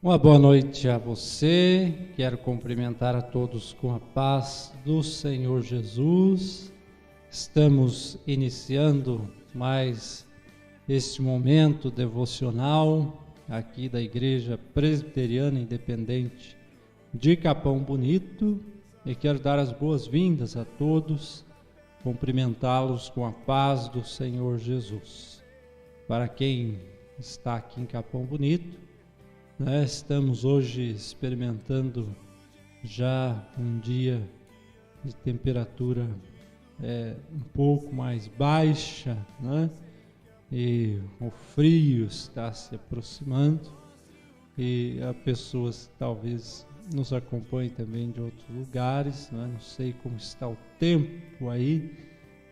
Uma boa noite a você. Quero cumprimentar a todos com a paz do Senhor Jesus. Estamos iniciando mais este momento devocional aqui da Igreja Presbiteriana Independente de Capão Bonito e quero dar as boas-vindas a todos, cumprimentá-los com a paz do Senhor Jesus. Para quem está aqui em Capão Bonito, estamos hoje experimentando já um dia de temperatura um pouco mais baixa, e o frio está se aproximando, e há pessoas que talvez nos acompanhem também de outros lugares, não sei como está o tempo aí,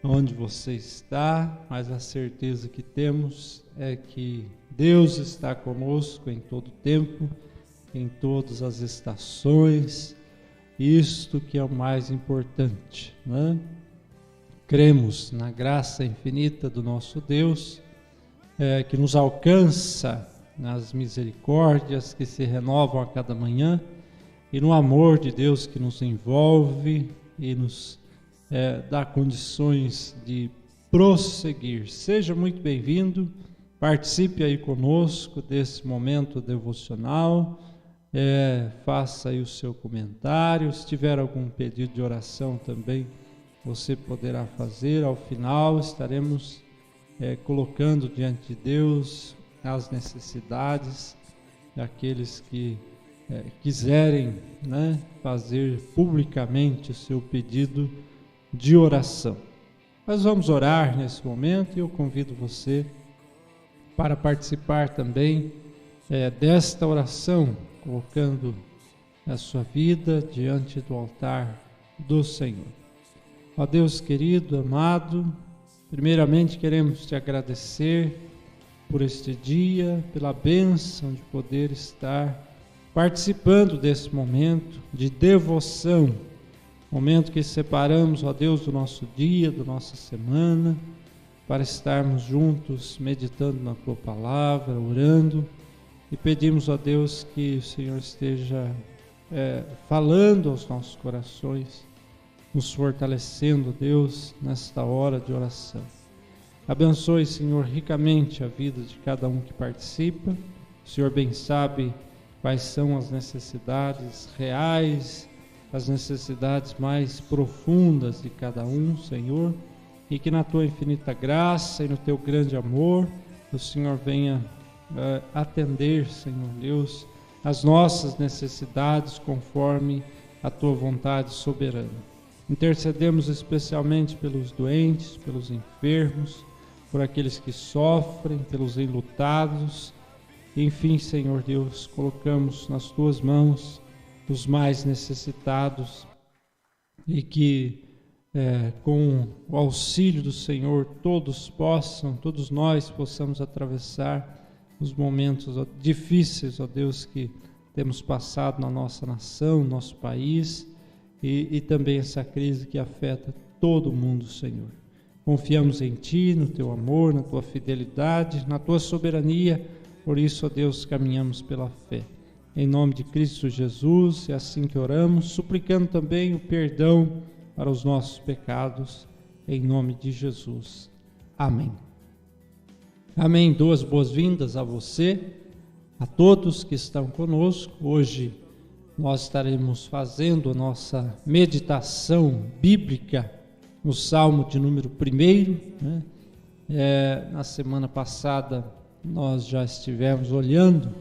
onde você está, mas a certeza que temos é que Deus está conosco em todo tempo, em todas as estações, isto que é o mais importante, Cremos na graça infinita do nosso Deus, que nos alcança nas misericórdias que se renovam a cada manhã, e no amor de Deus que nos envolve e nos dá condições de prosseguir. Seja muito bem-vindo, participe aí conosco desse momento devocional, faça aí o seu comentário, se tiver algum pedido de oração também, você poderá fazer. Ao final estaremos colocando diante de Deus as necessidades daqueles que quiserem fazer publicamente o seu pedido de oração. Nós vamos orar nesse momento e eu convido você para participar também desta oração, colocando a sua vida diante do altar do Senhor. Ó Deus querido, amado, primeiramente queremos te agradecer por este dia, pela bênção de poder estar participando desse momento de devoção, momento que separamos, ó Deus, do nosso dia, da nossa semana, para estarmos juntos meditando na Tua Palavra, orando, e pedimos, ó Deus, que o Senhor esteja falando aos nossos corações, nos fortalecendo, Deus, nesta hora de oração. Abençoe, Senhor, ricamente a vida de cada um que participa. O Senhor bem sabe quais são as necessidades reais, as necessidades mais profundas de cada um, Senhor, e que na Tua infinita graça e no Teu grande amor, o Senhor venha atender, Senhor Deus, as nossas necessidades conforme a Tua vontade soberana. Intercedemos especialmente pelos doentes, pelos enfermos, por aqueles que sofrem, pelos enlutados. Enfim, Senhor Deus, colocamos nas Tuas mãos os mais necessitados e que com o auxílio do Senhor todos nós possamos atravessar os momentos difíceis, ó Deus, que temos passado na nossa nação, no nosso país, e também essa crise que afeta todo mundo, Senhor. Confiamos em Ti, no Teu amor, na Tua fidelidade, na Tua soberania, por isso, ó Deus, caminhamos pela fé. Em nome de Cristo Jesus, é assim que oramos, suplicando também o perdão para os nossos pecados, em nome de Jesus. Amém. Amém. Duas boas-vindas a você, a todos que estão conosco. Hoje nós estaremos fazendo a nossa meditação bíblica no Salmo de número 1. Na semana passada nós já estivemos olhando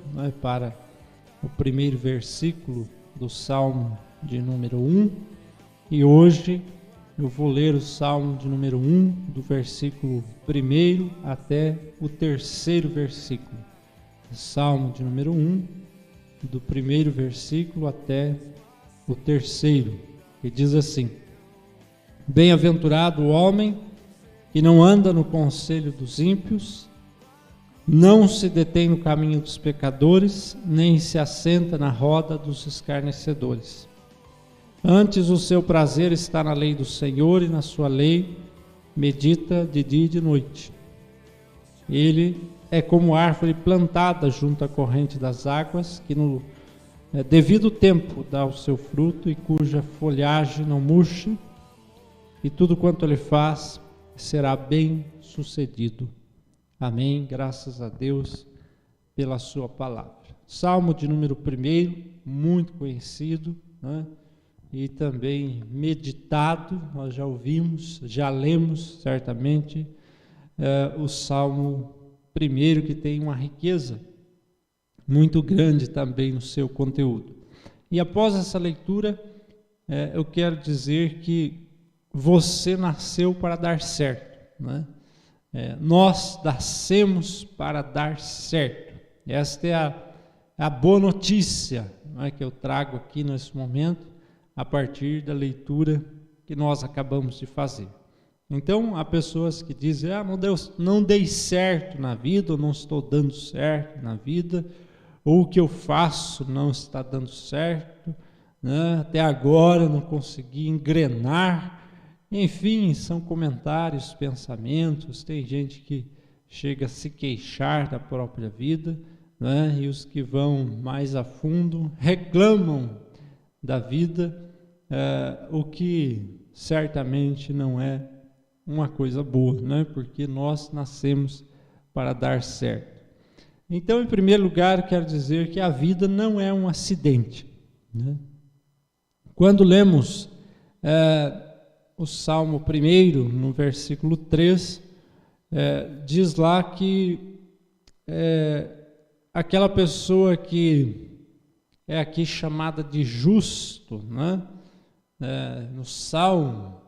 para o primeiro versículo do Salmo de número 1, e hoje eu vou ler o Salmo de número 1, do versículo 1 até o 3º versículo. Salmo de número 1, do 1º versículo até o 3º, que diz assim: Bem-aventurado o homem que não anda no conselho dos ímpios, não se detém no caminho dos pecadores, nem se assenta na roda dos escarnecedores. Antes o seu prazer está na lei do Senhor, e na sua lei medita de dia e de noite. Ele é como árvore plantada junto à corrente das águas, que no devido tempo dá o seu fruto e cuja folhagem não murcha, e tudo quanto ele faz será bem sucedido. Amém. Graças a Deus pela sua palavra. Salmo de número 1, muito conhecido, né? E também meditado, nós já ouvimos, já lemos certamente o Salmo 1, que tem uma riqueza muito grande também no seu conteúdo. E após essa leitura, eu quero dizer que você nasceu para dar certo, né? Nós nascemos para dar certo. Esta é a boa notícia, né, que eu trago aqui nesse momento, a partir da leitura que nós acabamos de fazer. Então, há pessoas que dizem, não dei certo na vida, ou não estou dando certo na vida, ou o que eu faço não está dando certo, né? Até agora eu não consegui engrenar. Enfim, são comentários, pensamentos. Tem gente que chega a se queixar da própria vida, né? E os que vão mais a fundo reclamam da vida, o que certamente não é uma coisa boa, né? Porque nós nascemos para dar certo. Então, em primeiro lugar, quero dizer que a vida não é um acidente, né? Quando lemos o Salmo 1, no versículo 3, diz lá que aquela pessoa que é aqui chamada de justo, né? No Salmo,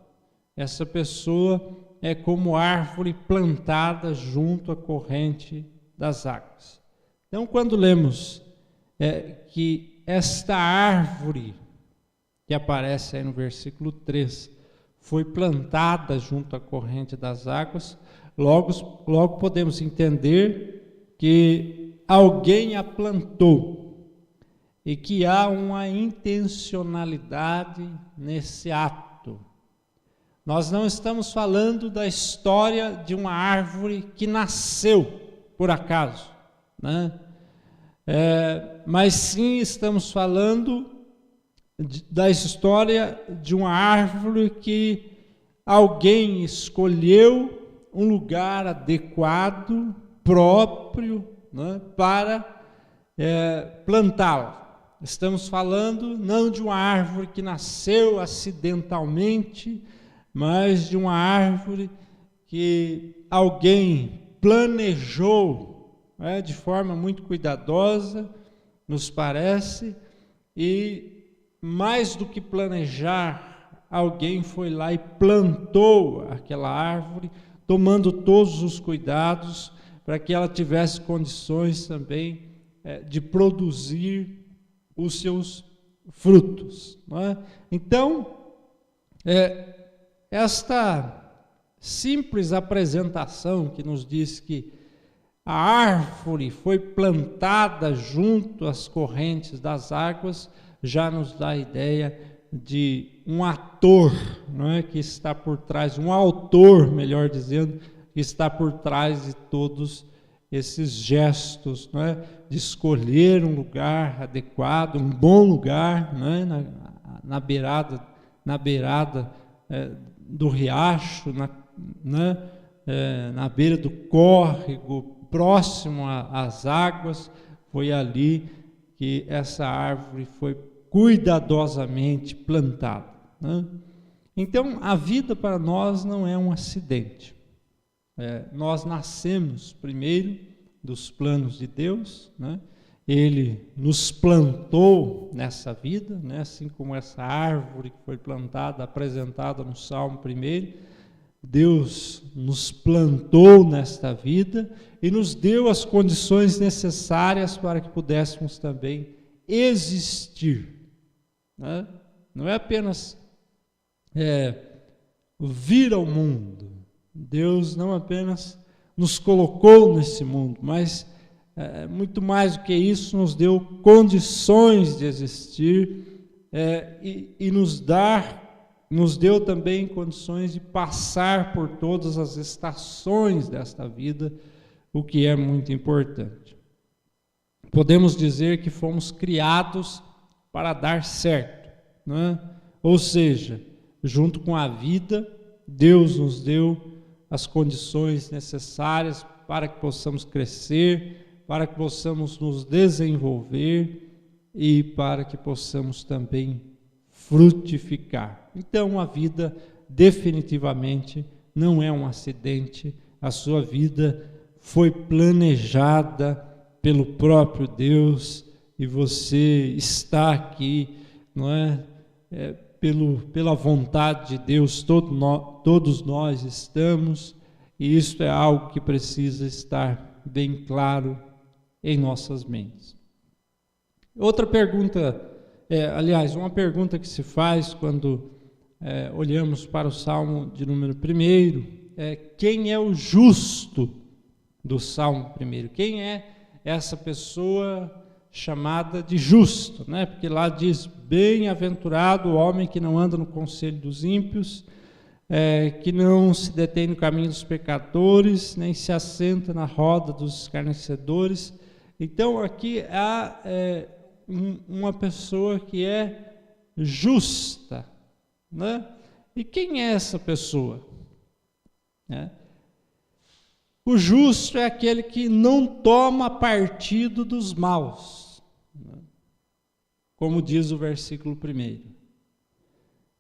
essa pessoa é como árvore plantada junto à corrente das águas. Então, quando lemos que esta árvore que aparece aí no versículo 3 foi plantada junto à corrente das águas, logo podemos entender que alguém a plantou e que há uma intencionalidade nesse ato. Nós não estamos falando da história de uma árvore que nasceu por acaso, né? Mas sim estamos falando da história de uma árvore que alguém escolheu um lugar adequado, próprio, né, para plantá-la. Estamos falando não de uma árvore que nasceu acidentalmente, mas de uma árvore que alguém planejou, de forma muito cuidadosa, nos parece, e mais do que planejar, alguém foi lá e plantou aquela árvore, tomando todos os cuidados para que ela tivesse condições também de produzir os seus frutos, não é? Então, esta simples apresentação que nos diz que a árvore foi plantada junto às correntes das águas, já nos dá a ideia de um ator, não é, que está por trás, um autor, melhor dizendo, que está por trás de todos esses gestos, não é, de escolher um lugar adequado, um bom lugar, não é, na beirada do riacho, na beira do córrego, próximo às águas. Foi ali que essa árvore foi cuidadosamente plantada, né? Então, a vida para nós não é um acidente. Nós nascemos primeiro dos planos de Deus, né? Ele nos plantou nessa vida, né? Assim como essa árvore que foi plantada, apresentada no Salmo 1, Deus nos plantou nesta vida e nos deu as condições necessárias para que pudéssemos também existir, né? Não é apenas vir ao mundo. Deus não apenas nos colocou nesse mundo, mas muito mais do que isso, nos deu condições de existir e nos deu também condições de passar por todas as estações desta vida, o que é muito importante. Podemos dizer que fomos criados para dar certo, né? Ou seja, junto com a vida, Deus nos deu as condições necessárias para que possamos crescer, para que possamos nos desenvolver e para que possamos também frutificar. Então, a vida definitivamente não é um acidente, a sua vida foi planejada pelo próprio Deus e você está aqui, não é? Pela vontade de Deus, todos nós estamos, e isso é algo que precisa estar bem claro em nossas mentes. Outra pergunta, uma pergunta que se faz quando olhamos para o Salmo de número 1, quem é o justo do Salmo 1? Quem é essa pessoa chamada de justo, né? Porque lá diz: bem-aventurado o homem que não anda no conselho dos ímpios, que não se detém no caminho dos pecadores, nem se assenta na roda dos escarnecedores. Então aqui há uma pessoa que é justa, né? E quem é essa pessoa? O justo é aquele que não toma partido dos maus, como diz o versículo 1.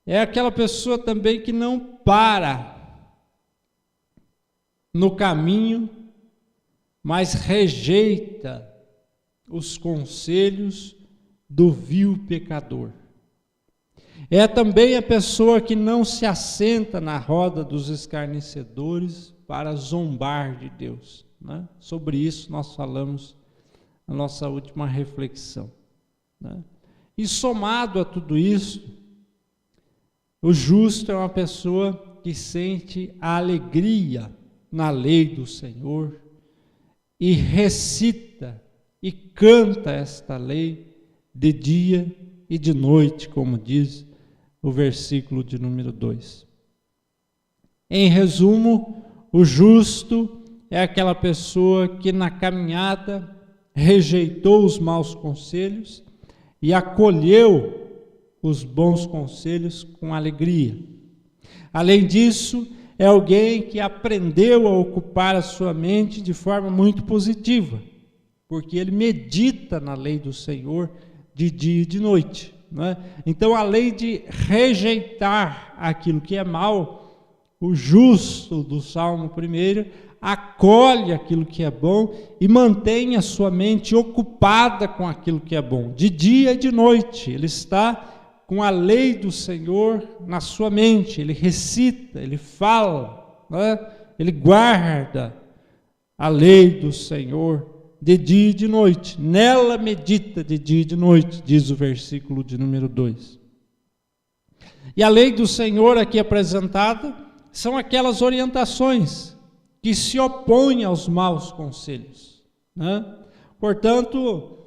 É aquela pessoa também que não para no caminho, mas rejeita os conselhos do vil pecador. É também a pessoa que não se assenta na roda dos escarnecedores para zombar de Deus, né? Sobre isso nós falamos na nossa última reflexão, né? E somado a tudo isso, o justo é uma pessoa que sente a alegria na lei do Senhor e recita e canta esta lei de dia e de noite, como diz o versículo de número 2. Em resumo, o justo é aquela pessoa que na caminhada rejeitou os maus conselhos e acolheu os bons conselhos com alegria. Além disso, é alguém que aprendeu a ocupar a sua mente de forma muito positiva, porque ele medita na lei do Senhor de dia e de noite, não é? Então, além de rejeitar aquilo que é mal, o justo do Salmo 1 acolhe aquilo que é bom e mantém a sua mente ocupada com aquilo que é bom, de dia e de noite. Ele está com a lei do Senhor na sua mente, ele recita, ele fala, né? Ele guarda a lei do Senhor de dia e de noite, nela medita de dia e de noite, diz o versículo de número 2. E a lei do Senhor aqui apresentada são aquelas orientações que se opõem aos maus conselhos, né? Portanto,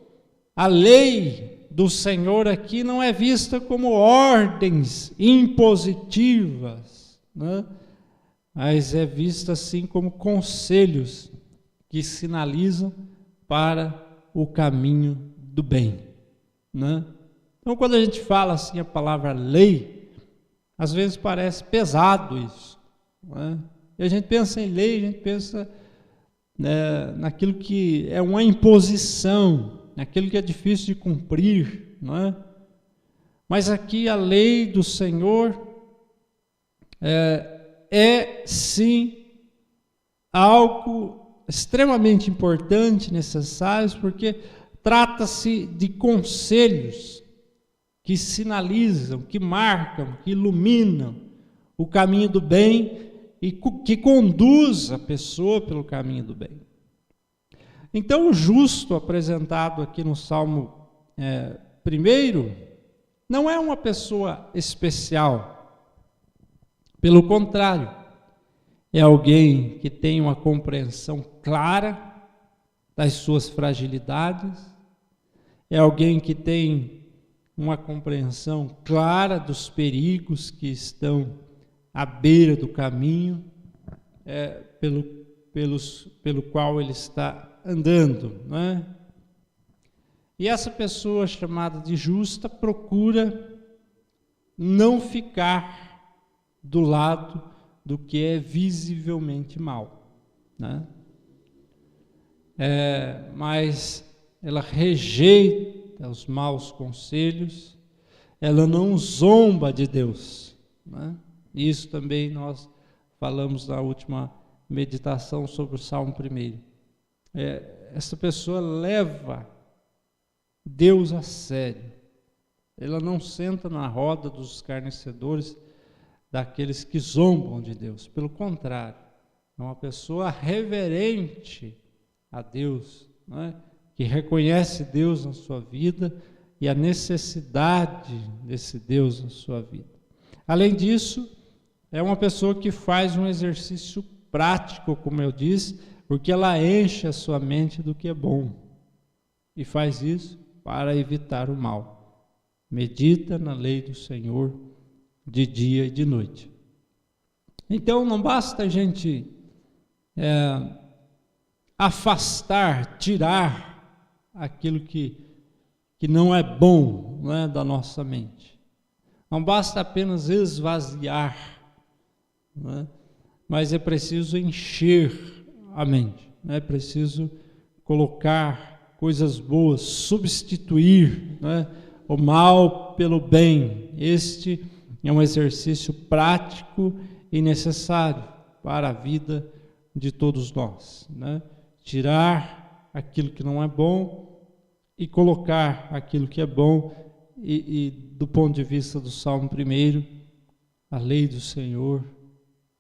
a lei do Senhor aqui não é vista como ordens impositivas, né? Mas é vista assim como conselhos que sinalizam para o caminho do bem, né? Então, quando a gente fala assim a palavra lei, às vezes parece pesado isso, não é? E a gente pensa em lei, a gente pensa naquilo que é uma imposição, naquilo que é difícil de cumprir, não é? Mas aqui a lei do Senhor é sim algo extremamente importante, necessário, porque trata-se de conselhos que sinalizam, que marcam, que iluminam o caminho do bem e que conduz a pessoa pelo caminho do bem. Então, o justo apresentado aqui no Salmo 1 não é uma pessoa especial. Pelo contrário, é alguém que tem uma compreensão clara das suas fragilidades, é alguém que tem uma compreensão clara dos perigos que estão à beira do caminho, pelo qual ele está andando, né? E essa pessoa chamada de justa procura não ficar do lado do que é visivelmente mal, né? Mas ela rejeita os maus conselhos, ela não zomba de Deus, né? Isso também nós falamos na última meditação sobre o Salmo 1. Essa pessoa leva Deus a sério. Ela não senta na roda dos escarnecedores, daqueles que zombam de Deus. Pelo contrário, é uma pessoa reverente a Deus, né? Que reconhece Deus na sua vida e a necessidade desse Deus na sua vida. Além disso, é uma pessoa que faz um exercício prático, como eu disse, porque ela enche a sua mente do que é bom e faz isso para evitar o mal. Medita na lei do Senhor de dia e de noite. Então não basta a gente afastar, tirar aquilo que não é bom, né, da nossa mente. Não basta apenas esvaziar, né, mas é preciso encher a mente, é preciso colocar coisas boas, substituir, né, o mal pelo bem. Este é um exercício prático e necessário para a vida de todos nós, né? Tirar aquilo que não é bom e colocar aquilo que é bom, e do ponto de vista do Salmo 1, a lei do Senhor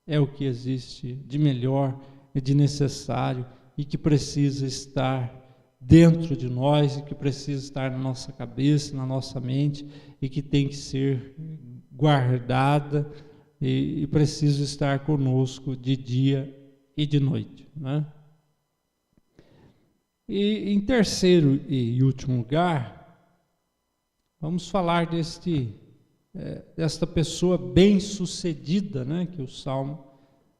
é o que existe de melhor e de necessário e que precisa estar dentro de nós e que precisa estar na nossa cabeça, na nossa mente, e que tem que ser guardada e precisa estar conosco de dia e de noite, né? E em terceiro e último lugar, vamos falar desta pessoa bem-sucedida, né, que o Salmo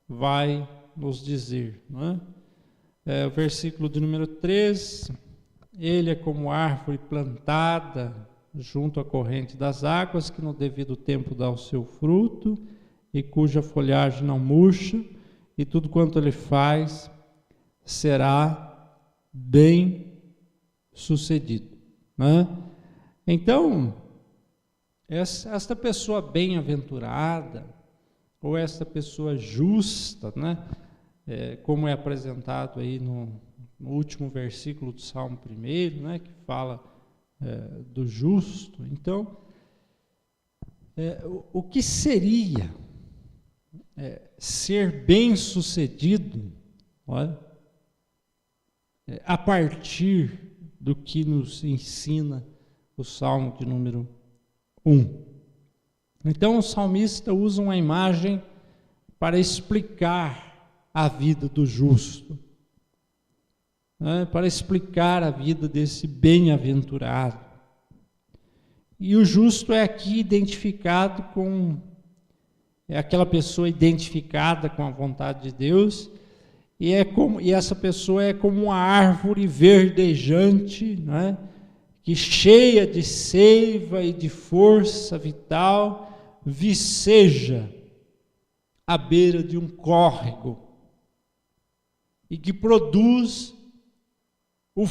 vai nos dizer, né? O versículo de número 3, ele é como árvore plantada junto à corrente das águas, que no devido tempo dá o seu fruto, e cuja folhagem não murcha, e tudo quanto ele faz será bem sucedido, né? Então, esta pessoa bem-aventurada, ou esta pessoa justa, né, como é apresentado aí no último versículo do Salmo 1, né, que fala do justo. Então, o que seria ser bem-sucedido, olha, a partir do que nos ensina o Salmo de número 1. Então o salmista usa uma imagem para explicar a vida do justo, né, para explicar a vida desse bem-aventurado. E o justo é aqui identificado é aquela pessoa identificada com a vontade de Deus, e essa pessoa é como uma árvore verdejante, né, que cheia de seiva e de força vital, viceja à beira de um córrego, e que produz o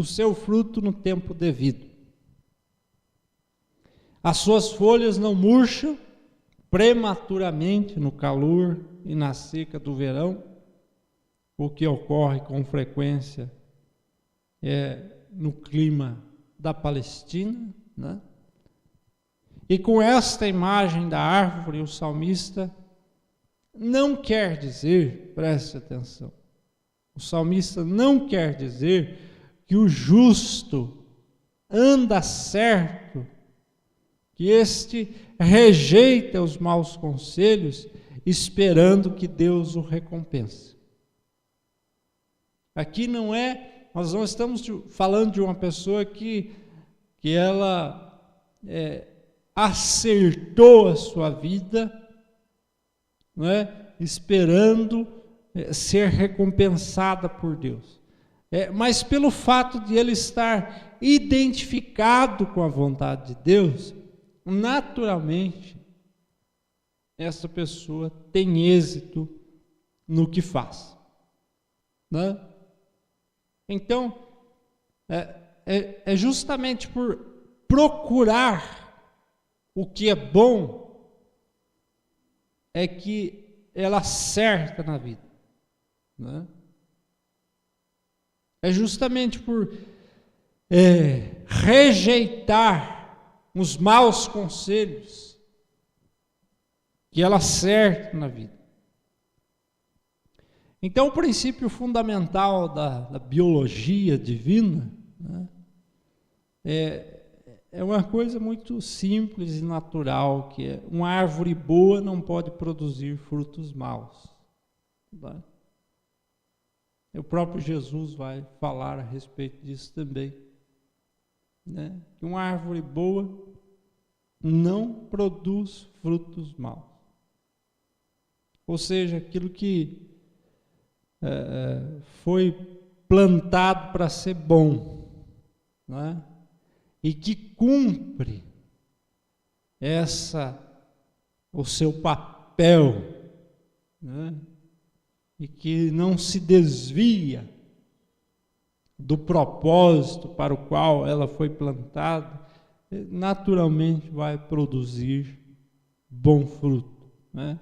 seu fruto no tempo devido. As suas folhas não murcham prematuramente no calor e na seca do verão, o que ocorre com frequência no clima da Palestina, né? E com esta imagem da árvore, o salmista não quer dizer, preste atenção, o salmista não quer dizer que o justo anda certo, que este rejeita os maus conselhos, esperando que Deus o recompense. Aqui nós não estamos falando de uma pessoa que ela acertou a sua vida, não é? esperando ser recompensada por Deus. Mas pelo fato de ele estar identificado com a vontade de Deus, naturalmente, essa pessoa tem êxito no que faz. Né? Então, é justamente por procurar o que é bom, é que ela acerta na vida. Né? É justamente por rejeitar os maus conselhos que ela acerta na vida. Então, o princípio fundamental da biologia divina, né, é uma coisa muito simples e natural, que é uma árvore boa não pode produzir frutos maus. Tá? O próprio Jesus vai falar a respeito disso também. Né? Que uma árvore boa não produz frutos maus. Ou seja, aquilo que foi plantado para ser bom, né? E que cumpre o seu papel, né? E que não se desvia do propósito para o qual ela foi plantada, naturalmente vai produzir bom fruto. Né?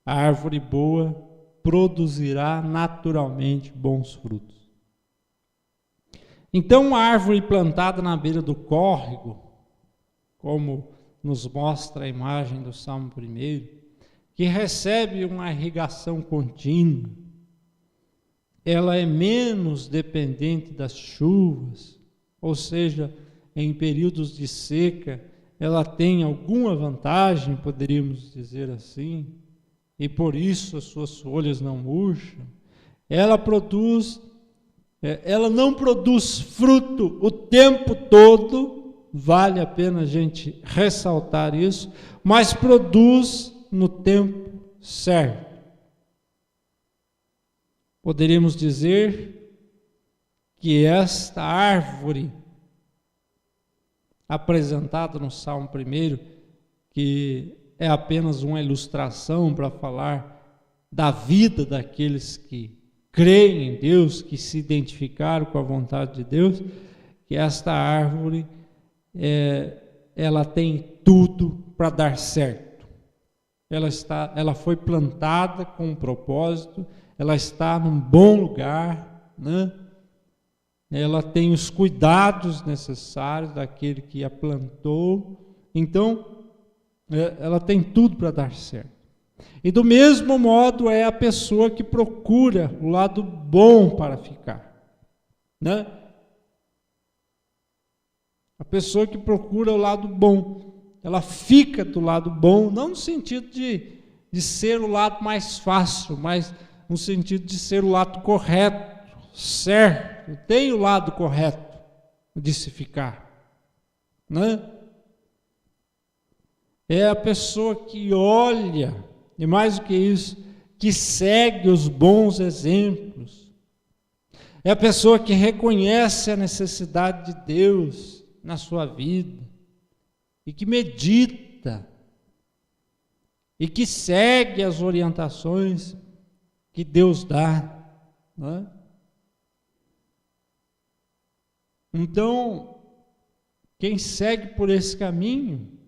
A árvore boa produzirá naturalmente bons frutos. Então, a árvore plantada na beira do córrego, como nos mostra a imagem do Salmo 1, que recebe uma irrigação contínua, ela é menos dependente das chuvas, ou seja, em períodos de seca, ela tem alguma vantagem, poderíamos dizer assim, e por isso as suas folhas não murcham. Ela não produz fruto o tempo todo, vale a pena a gente ressaltar isso, mas produz no tempo certo. Poderíamos dizer que esta árvore apresentada no Salmo 1, que é apenas uma ilustração para falar da vida daqueles que creem em Deus, que se identificaram com a vontade de Deus, que esta árvore, ela tem tudo para dar certo. Ela foi plantada com um propósito, ela está num bom lugar, né? Ela tem os cuidados necessários daquele que a plantou, então ela tem tudo para dar certo. E do mesmo modo é a pessoa que procura o lado bom para ficar, né? A pessoa que procura o lado bom, ela fica do lado bom, não no sentido de ser o lado mais fácil, mas no sentido de ser o lado correto, certo, tem o lado correto de se ficar, né? É a pessoa que olha, e mais do que isso, que segue os bons exemplos. É a pessoa que reconhece a necessidade de Deus na sua vida e que medita e que segue as orientações que Deus dá, né? Então, quem segue por esse caminho,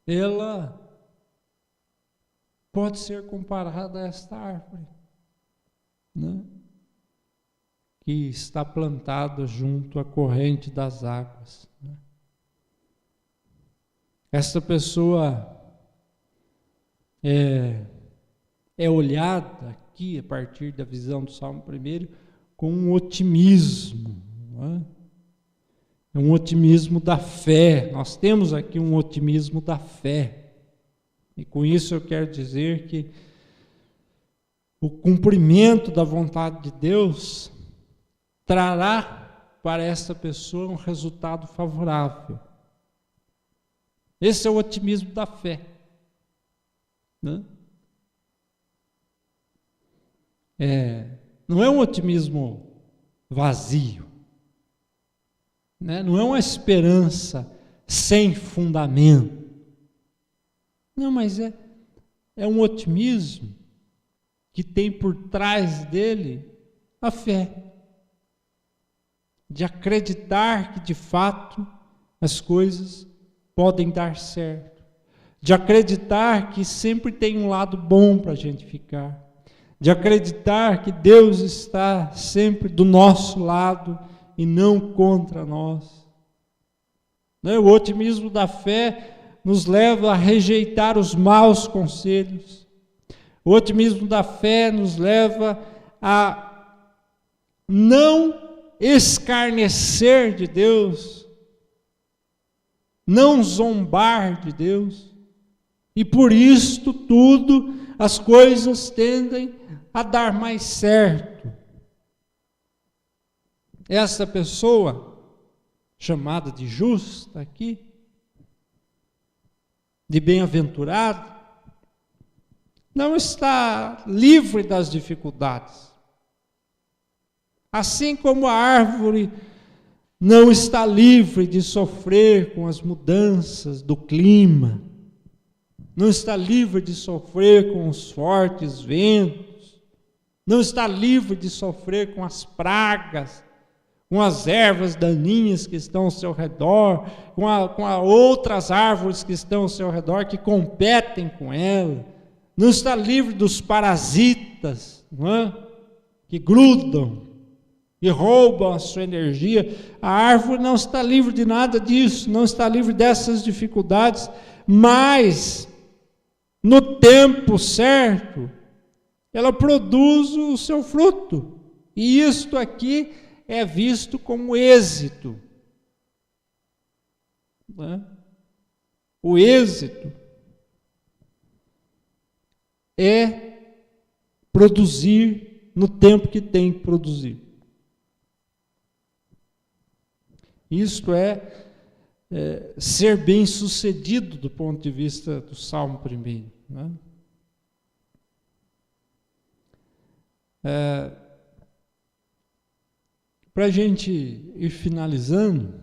ela pode ser comparada a esta árvore, né? Que está plantada junto à corrente das águas, né? Essa pessoa é olhada aqui, a partir da visão do Salmo 1, com um otimismo, né? É um otimismo da fé. Nós temos aqui um otimismo da fé. E com isso eu quero dizer que o cumprimento da vontade de Deus trará para essa pessoa um resultado favorável. Esse é o otimismo da fé, né? não é um otimismo vazio, né? Não é uma esperança sem fundamento. Não, mas é um otimismo que tem por trás dele a fé, de acreditar que de fato as coisas podem dar certo, de acreditar que sempre tem um lado bom para a gente ficar, de acreditar que Deus está sempre do nosso lado e não contra nós. O otimismo da fé nos leva a rejeitar os maus conselhos. O otimismo da fé nos leva a não escarnecer de Deus, não zombar de Deus, e por isto tudo as coisas tendem a dar mais certo. Essa pessoa, chamada de justa aqui, de bem-aventurado, não está livre das dificuldades. Assim como a árvore não está livre de sofrer com as mudanças do clima, não está livre de sofrer com os fortes ventos, não está livre de sofrer com as pragas, com as ervas daninhas que estão ao seu redor, com outras árvores que estão ao seu redor, que competem com ela, não está livre dos parasitas, não é? Que grudam e roubam a sua energia. A árvore não está livre de nada disso, não está livre dessas dificuldades, mas no tempo certo ela produz o seu fruto, e isto aqui é visto como êxito, né? O êxito é produzir no tempo que tem que produzir. Isto é ser bem-sucedido do ponto de vista do Salmo 1, né? Para a gente ir finalizando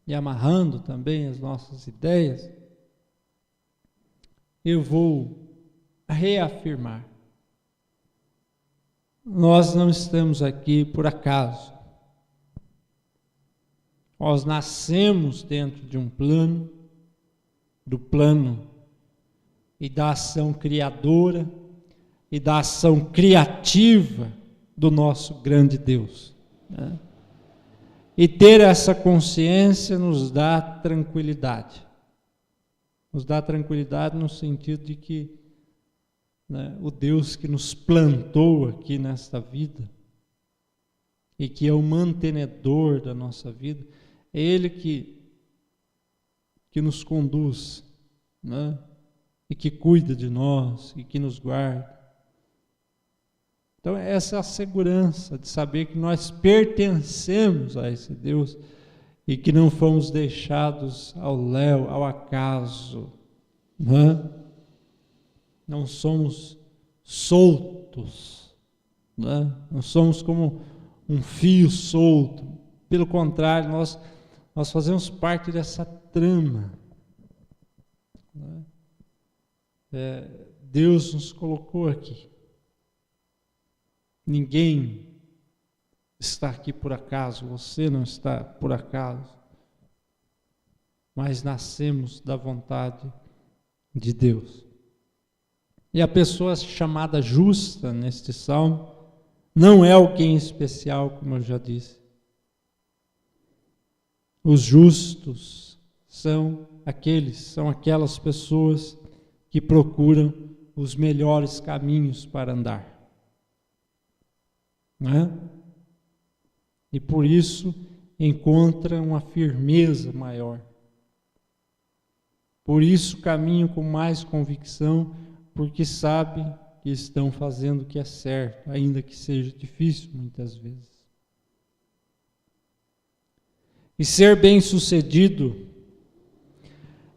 e amarrando também as nossas ideias, eu vou reafirmar: nós não estamos aqui por acaso. Nós nascemos dentro de um plano, do plano e da ação criadora e da ação criativa do nosso grande Deus, né? E ter essa consciência nos dá tranquilidade. Nos dá tranquilidade no sentido de que, né, o Deus que nos plantou aqui nesta vida e que é o mantenedor da nossa vida, é Ele que nos conduz, né? E que cuida de nós e que nos guarda. Então essa é a segurança de saber que nós pertencemos a esse Deus e que não fomos deixados ao léu, ao acaso, né? Não somos soltos, né? Não somos como um fio solto. Pelo contrário, nós fazemos parte dessa trama, né? Deus nos colocou aqui. Ninguém está aqui por acaso, você não está por acaso, mas nascemos da vontade de Deus. E a pessoa chamada justa neste salmo não é alguém especial, como eu já disse. Os justos são aquelas pessoas que procuram os melhores caminhos para andar, né? E por isso encontram uma firmeza maior. Por isso caminham com mais convicção, porque sabem que estão fazendo o que é certo, ainda que seja difícil muitas vezes. E ser bem-sucedido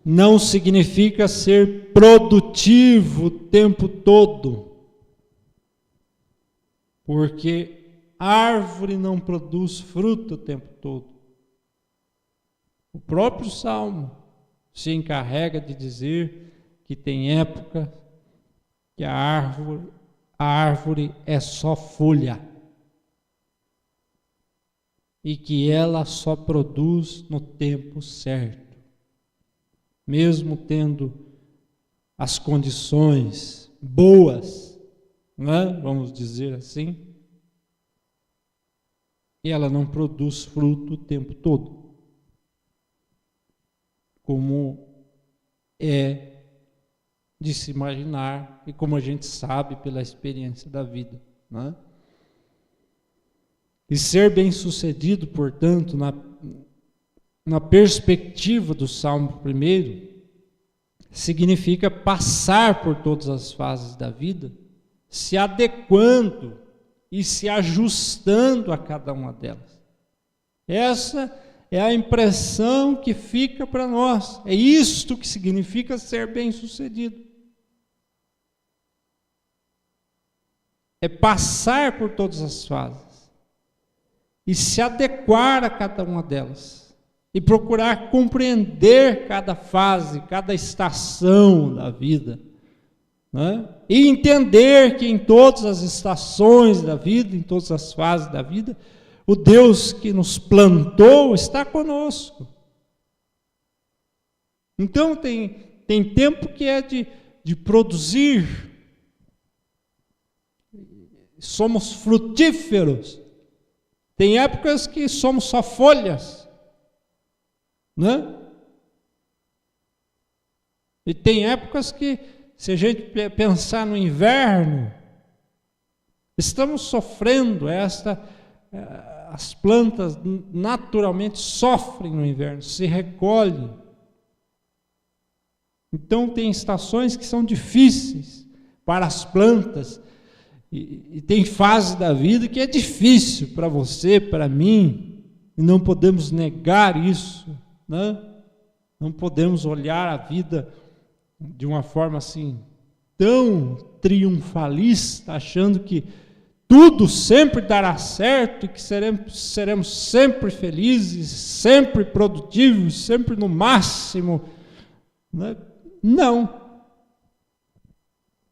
não significa ser produtivo o tempo todo. porque árvore não produz fruto o tempo todo. O próprio Salmo se encarrega de dizer que tem época que a árvore é só folha e que ela só produz no tempo certo, mesmo tendo as condições boas, né? Vamos dizer assim, e ela não produz fruto o tempo todo, como é de se imaginar e como a gente sabe pela experiência da vida, né? E ser bem-sucedido, portanto, na perspectiva do Salmo 1, significa passar por todas as fases da vida, se adequando e se ajustando a cada uma delas. Essa é a impressão que fica para nós. É isto que significa ser bem-sucedido. É passar por todas as fases e se adequar a cada uma delas e procurar compreender cada fase, cada estação da vida, né? E entender que em todas as estações da vida, em todas as fases da vida, o Deus que nos plantou está conosco. Então tem tempo que é de produzir, somos frutíferos. Tem épocas que somos só folhas, né? E tem épocas que, se a gente pensar no inverno, estamos sofrendo as plantas naturalmente sofrem no inverno, se recolhem. Então tem estações que são difíceis para as plantas, e tem fase da vida que é difícil para você, para mim, e não podemos negar isso, né? Não podemos olhar a vida de uma forma assim, tão triunfalista, achando que tudo sempre dará certo e que seremos sempre felizes, sempre produtivos, sempre no máximo, né? Não.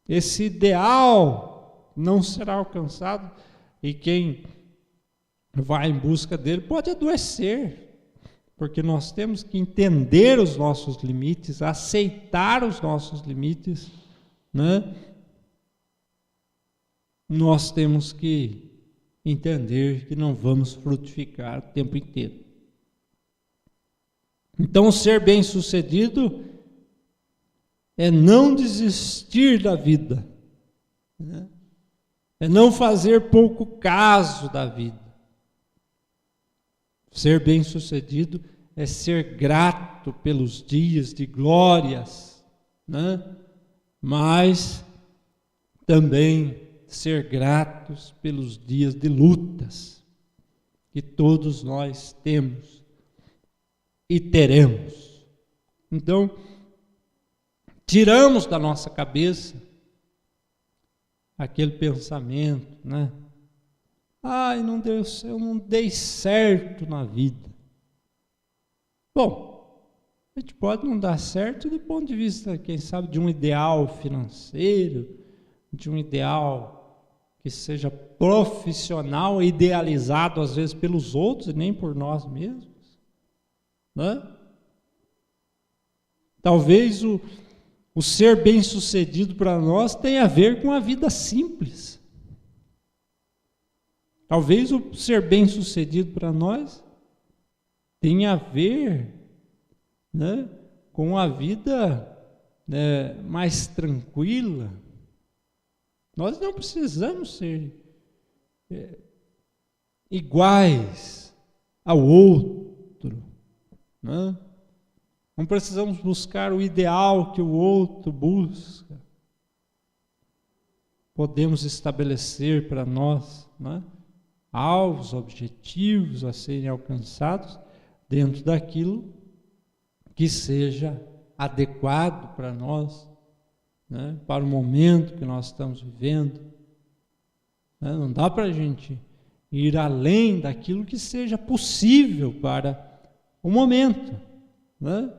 Esse ideal não será alcançado e quem vai em busca dele pode adoecer, porque nós temos que entender os nossos limites, aceitar os nossos limites, né? Nós temos que entender que não vamos frutificar o tempo inteiro. Então, ser bem-sucedido é não desistir da vida, né? É não fazer pouco caso da vida. Ser bem-sucedido é ser grato pelos dias de glórias, né? Mas também ser gratos pelos dias de lutas que todos nós temos e teremos. Então, tiramos da nossa cabeça aquele pensamento, né? Ai, não deu, eu não dei certo na vida. Bom, a gente pode não dar certo do ponto de vista, quem sabe, de um ideal financeiro, de um ideal que seja profissional, idealizado às vezes pelos outros e nem por nós mesmos, né? Talvez o ser bem-sucedido para nós tenha a ver com a vida simples. Talvez o ser bem-sucedido para nós tenha a ver, né, com a vida, né, mais tranquila. Nós não precisamos ser iguais ao outro, né? Não precisamos buscar o ideal que o outro busca. Podemos estabelecer para nós, né, alvos, objetivos a serem alcançados dentro daquilo que seja adequado para nós, né, para o momento que nós estamos vivendo, né? Não dá para a gente ir além daquilo que seja possível para o momento, né?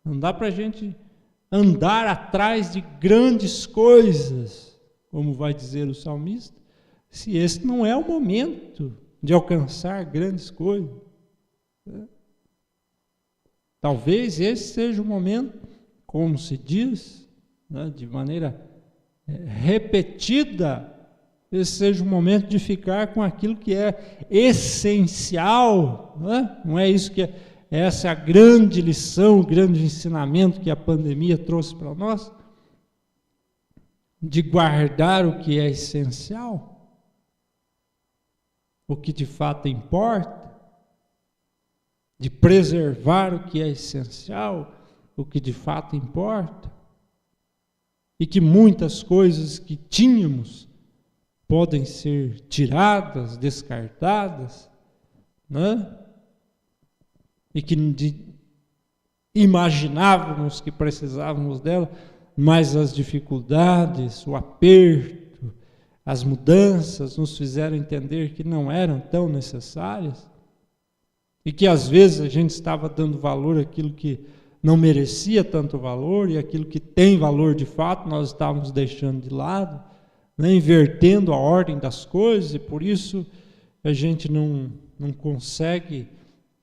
Não dá para a gente andar atrás de grandes coisas, como vai dizer o salmista, se esse não é o momento de alcançar grandes coisas, né? Talvez esse seja o momento, como se diz, né, de maneira repetida, esse seja o momento de ficar com aquilo que é essencial, né? Não é isso que essa é a grande lição, o grande ensinamento que a pandemia trouxe para nós, de guardar o que é essencial, o que de fato importa, de preservar o que é essencial, o que de fato importa, e que muitas coisas que tínhamos podem ser tiradas, descartadas, né? E que imaginávamos que precisávamos dela, mas as dificuldades, o aperto, as mudanças nos fizeram entender que não eram tão necessárias, e que às vezes a gente estava dando valor àquilo que não merecia tanto valor, e aquilo que tem valor de fato nós estávamos deixando de lado, né, invertendo a ordem das coisas, e por isso a gente não consegue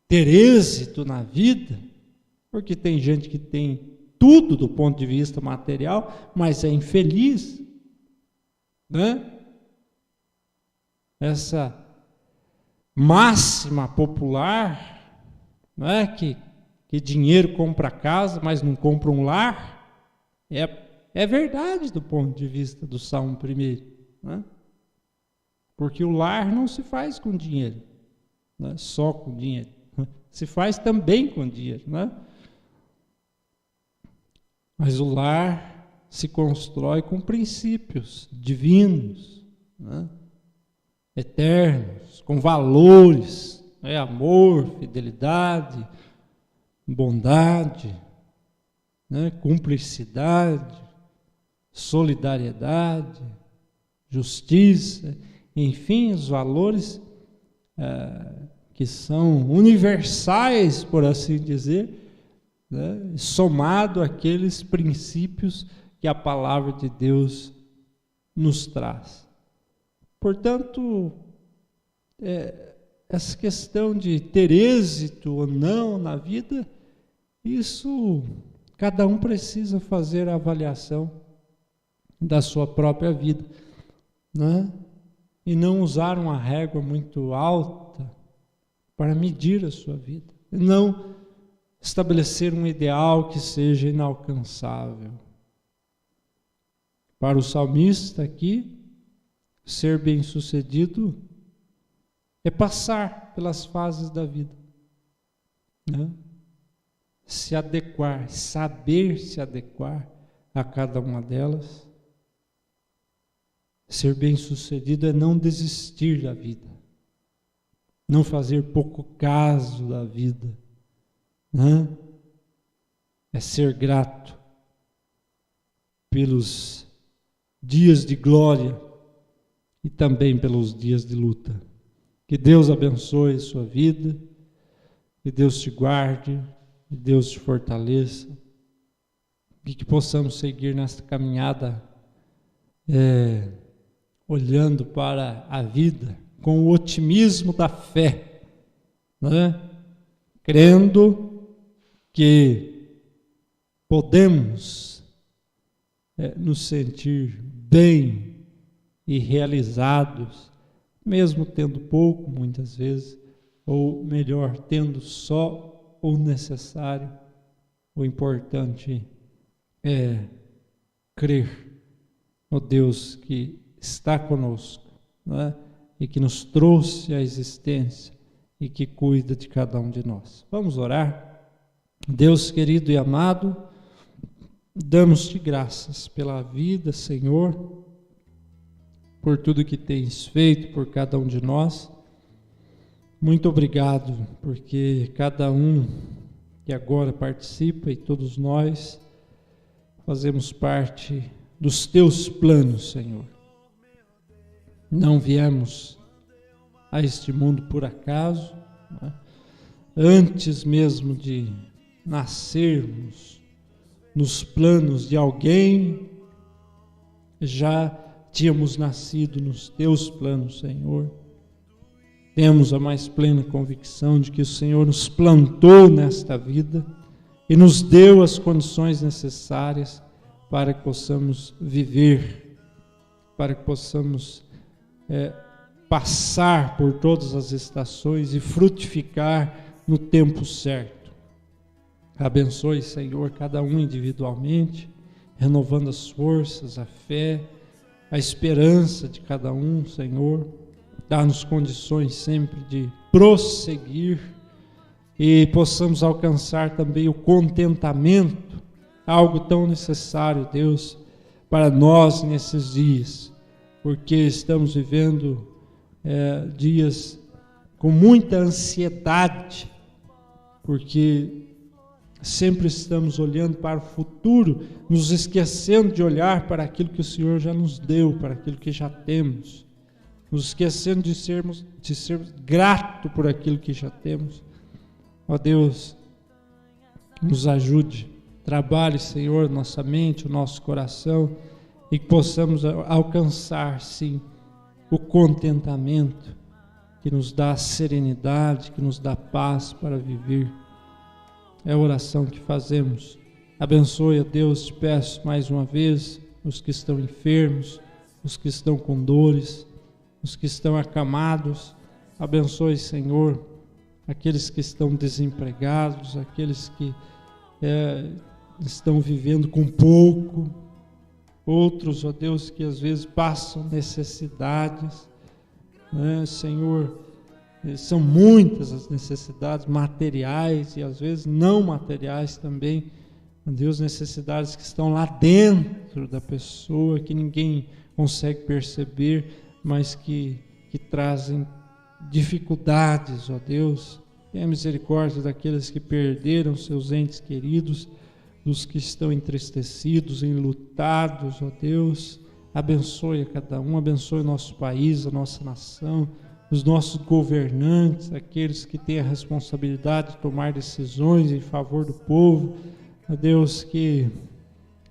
ter êxito na vida, porque tem gente que tem tudo do ponto de vista material, mas é infeliz, né? Essa máxima popular, né, que dinheiro compra casa, mas não compra um lar, é verdade do ponto de vista do Salmo 1, né? Porque o lar não se faz com dinheiro, né? Só com dinheiro, se faz também com dinheiro, né? Mas o lar se constrói com princípios divinos, né? Eternos, com valores, né? Amor, fidelidade, bondade, né? Cumplicidade, solidariedade, justiça, enfim, os valores que são universais, por assim dizer, né? Somado àqueles princípios que a palavra de Deus nos traz. Portanto, essa questão de ter êxito ou não na vida, isso cada um precisa fazer a avaliação da sua própria vida, né? E não usar uma régua muito alta para medir a sua vida, e não estabelecer um ideal que seja inalcançável. Para o salmista aqui, ser bem-sucedido é passar pelas fases da vida, né? Se adequar, saber se adequar a cada uma delas. Ser bem-sucedido é não desistir da vida, não fazer pouco caso da vida, né? É ser grato pelos dias de glória e também pelos dias de luta. Que Deus abençoe a sua vida, que Deus te guarde, que Deus te fortaleça, e que possamos seguir nesta caminhada olhando para a vida com o otimismo da fé, né? Crendo que podemos nos sentir bem e realizados, mesmo tendo pouco muitas vezes, ou melhor, tendo só o necessário. O importante é crer no Deus que está conosco, né? E que nos trouxe à existência e que cuida de cada um de nós. Vamos orar? Deus querido e amado, damos-te graças pela vida, Senhor, por tudo que tens feito por cada um de nós. Muito obrigado, porque cada um que agora participa e todos nós fazemos parte dos teus planos, Senhor. Não viemos a este mundo por acaso, né? Antes mesmo de nascermos nos planos de alguém, já tínhamos nascido nos teus planos, Senhor. Temos a mais plena convicção de que o Senhor nos plantou nesta vida e nos deu as condições necessárias para que possamos viver, para que possamos passar por todas as estações e frutificar no tempo certo. Abençoe, Senhor, cada um individualmente, renovando as forças, a fé, a esperança de cada um, Senhor. Dá-nos condições sempre de prosseguir e possamos alcançar também o contentamento, algo tão necessário, Deus, para nós nesses dias, porque estamos vivendo dias com muita ansiedade, porque sempre estamos olhando para o futuro, nos esquecendo de olhar para aquilo que o Senhor já nos deu, para aquilo que já temos, nos esquecendo de sermos gratos por aquilo que já temos. Ó Deus, nos ajude, trabalhe, Senhor, nossa mente, o nosso coração, e que possamos alcançar, sim, o contentamento que nos dá serenidade, que nos dá paz para viver. É a oração que fazemos. Abençoe, ó Deus, te peço mais uma vez os que estão enfermos, os que estão com dores, os que estão acamados. Abençoe, Senhor, aqueles que estão desempregados, aqueles que estão vivendo com pouco, outros, ó Deus, que às vezes passam necessidades, né? Senhor, são muitas as necessidades materiais e às vezes não materiais também, ó Deus, necessidades que estão lá dentro da pessoa, que ninguém consegue perceber, mas que trazem dificuldades, ó Deus. Tenha misericórdia daqueles que perderam seus entes queridos, dos que estão entristecidos, enlutados, ó Deus. Abençoe a cada um, abençoe o nosso país, a nossa nação, os nossos governantes, aqueles que têm a responsabilidade de tomar decisões em favor do povo. Ó Deus, que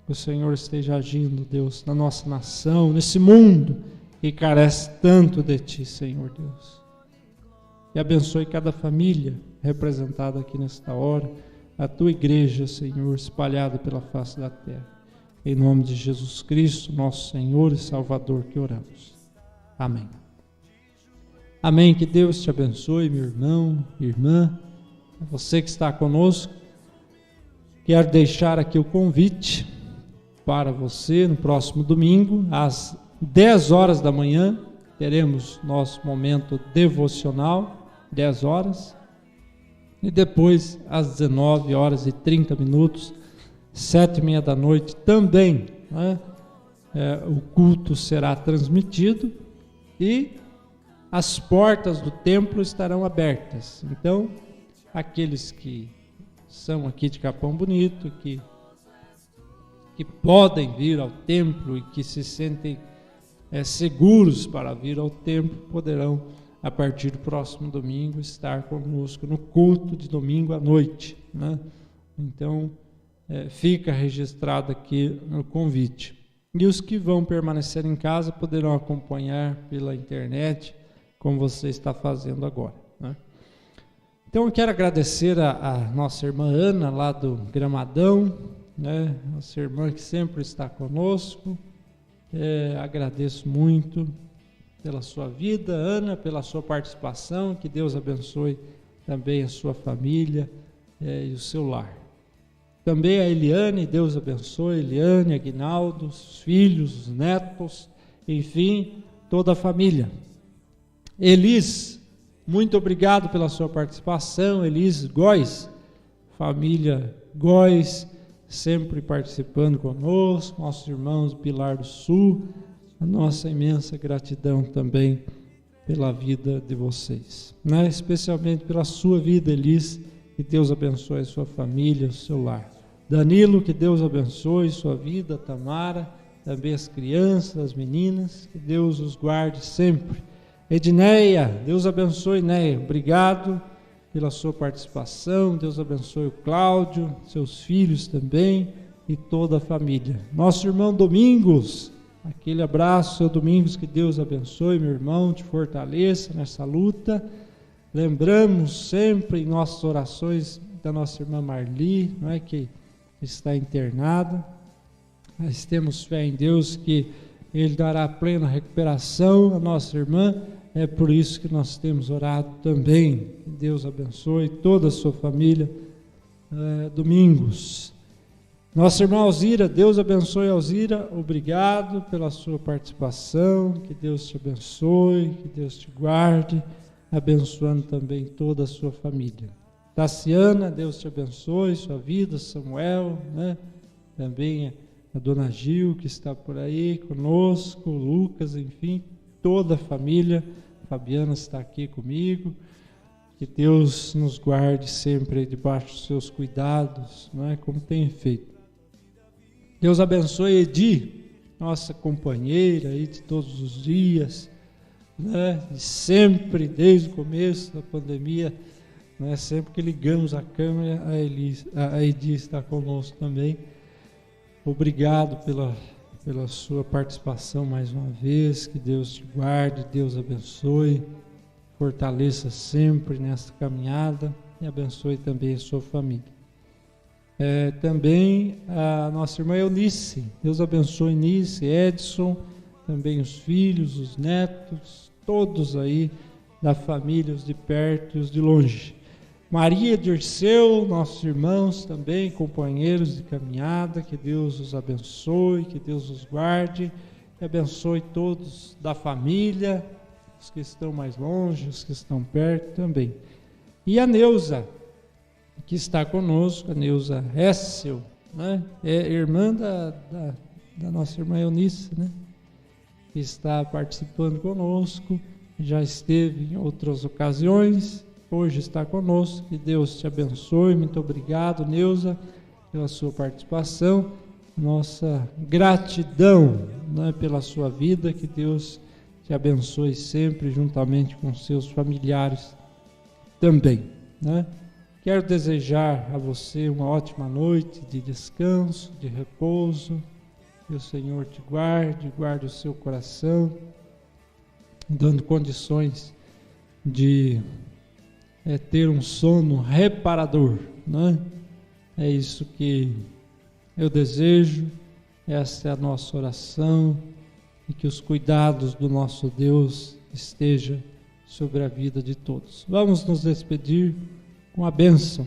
o Senhor esteja agindo, Deus, na nossa nação, nesse mundo que carece tanto de Ti, Senhor Deus. E abençoe cada família representada aqui nesta hora, a Tua igreja, Senhor, espalhada pela face da terra. Em nome de Jesus Cristo, nosso Senhor e Salvador, que oramos. Amém. Amém. Que Deus te abençoe, meu irmão, irmã, você que está conosco. Quero deixar aqui o convite para você no próximo domingo, às 10 horas da manhã, teremos nosso momento devocional, 10 horas, e depois às 19 horas e 30 minutos, 7h30 da noite também, né? O culto será transmitido e as portas do templo estarão abertas. Então, aqueles que são aqui de Capão Bonito, que podem vir ao templo e que se sentem seguros para vir ao templo, poderão, a partir do próximo domingo, estar conosco no culto de domingo à noite, né? Então, fica registrado aqui no convite. E os que vão permanecer em casa poderão acompanhar pela internet, como você está fazendo agora, né? Então, eu quero agradecer a nossa irmã Ana, lá do Gramadão, né? Nossa irmã que sempre está conosco. Agradeço muito pela sua vida, Ana, pela sua participação. Que Deus abençoe também a sua família e o seu lar. Também a Eliane, Deus abençoe, Eliane, Aguinaldo, os filhos, os netos, enfim, toda a família. Elis, muito obrigado pela sua participação. Elis Góes, família Góes, sempre participando conosco, nossos irmãos do Pilar do Sul, a nossa imensa gratidão também pela vida de vocês, né? Especialmente pela sua vida, Elis, que Deus abençoe a sua família, o seu lar. Danilo, que Deus abençoe sua vida, Tamara, também as crianças, as meninas, que Deus os guarde sempre. Edneia, Deus abençoe, Neia, obrigado pela sua participação, Deus abençoe o Cláudio, seus filhos também e toda a família. Nosso irmão Domingos, aquele abraço, seu Domingos, que Deus abençoe, meu irmão, te fortaleça nessa luta. Lembramos sempre em nossas orações da nossa irmã Marli, não é, que está internada. Nós temos fé em Deus que Ele dará plena recuperação à nossa irmã, é por isso que nós temos orado também. Deus abençoe toda a sua família. Domingos. Nossa irmã Alzira, Deus abençoe Alzira, obrigado pela sua participação, que Deus te abençoe, que Deus te guarde, abençoando também toda a sua família. Tassiana, Deus te abençoe, sua vida, Samuel, né? Também a dona Gil, que está por aí conosco, Lucas, enfim, toda a família. Fabiana está aqui comigo. Que Deus nos guarde sempre debaixo dos seus cuidados, não é? Como tem feito. Deus abençoe Edi, nossa companheira aí de todos os dias, né? De sempre, desde o começo da pandemia, né? Sempre que ligamos a câmera, a Edi está conosco também. Obrigado pela sua participação mais uma vez, que Deus te guarde, Deus abençoe, fortaleça sempre nesta caminhada e abençoe também a sua família. Também a nossa irmã Eunice, Deus abençoe Eunice, Edson, também os filhos, os netos, todos aí da família, os de perto e os de longe. Maria Dirceu, nossos irmãos também, companheiros de caminhada, que Deus os abençoe, que Deus os guarde, que abençoe todos da família, os que estão mais longe, os que estão perto também. E a Neuza, que está conosco, a Neuza Hessel, né? É irmã da nossa irmã Eunice, né? Que está participando conosco, já esteve em outras ocasiões, hoje está conosco. Que Deus te abençoe. Muito obrigado, Neuza, pela sua participação. Nossa gratidão, né, pela sua vida. Que Deus te abençoe sempre, juntamente com seus familiares também, né? Quero desejar a você uma ótima noite de descanso, de repouso. Que o Senhor te guarde, guarde o seu coração, dando condições de ter um sono reparador, né? É isso que eu desejo, essa é a nossa oração, e que os cuidados do nosso Deus estejam sobre a vida de todos. Vamos nos despedir com a bênção.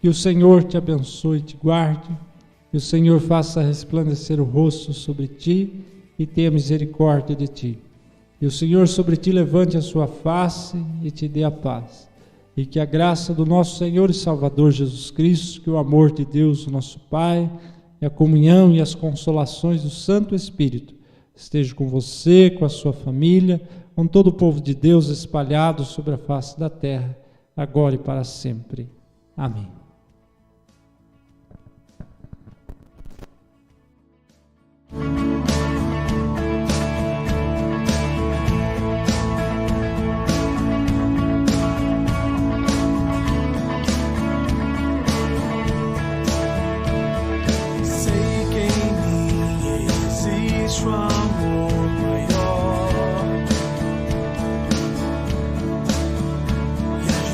Que o Senhor te abençoe e te guarde, que o Senhor faça resplandecer o rosto sobre ti e tenha misericórdia de ti. Que o Senhor sobre ti levante a sua face e te dê a paz. E que a graça do nosso Senhor e Salvador Jesus Cristo, que o amor de Deus, o nosso Pai, e a comunhão e as consolações do Santo Espírito esteja com você, com a sua família, com todo o povo de Deus espalhado sobre a face da terra, agora e para sempre. Amém.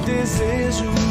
Desejo